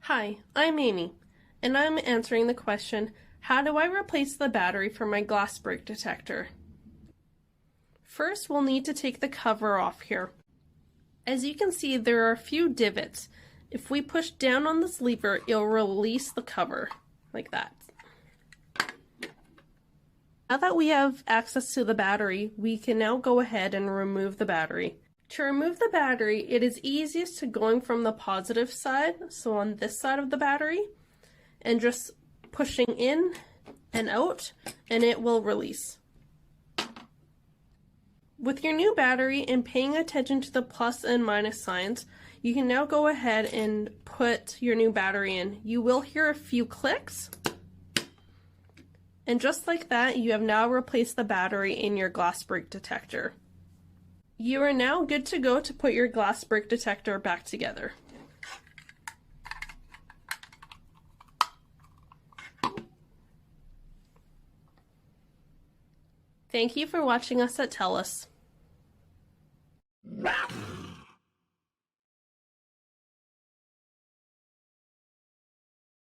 Hi, I'm Amy, and I'm answering the question, how do I replace the battery for my glass break detector? First, we'll need to take the cover off here. As you can see, there are a few divots. If we push down on this lever, it'll release the cover, like that. Now that we have access to the battery, we can now go ahead and remove the battery. To remove the battery, it is easiest to going from the positive side, so on this side of the battery, and just pushing in and out, and it will release. With your new battery and paying attention to the plus and minus signs, you can now go ahead and put your new battery in. You will hear a few clicks, and just like that, you have now replaced the battery in your glass break detector. You are now good to go to put your glass break detector back together. Thank you for watching us at TELUS.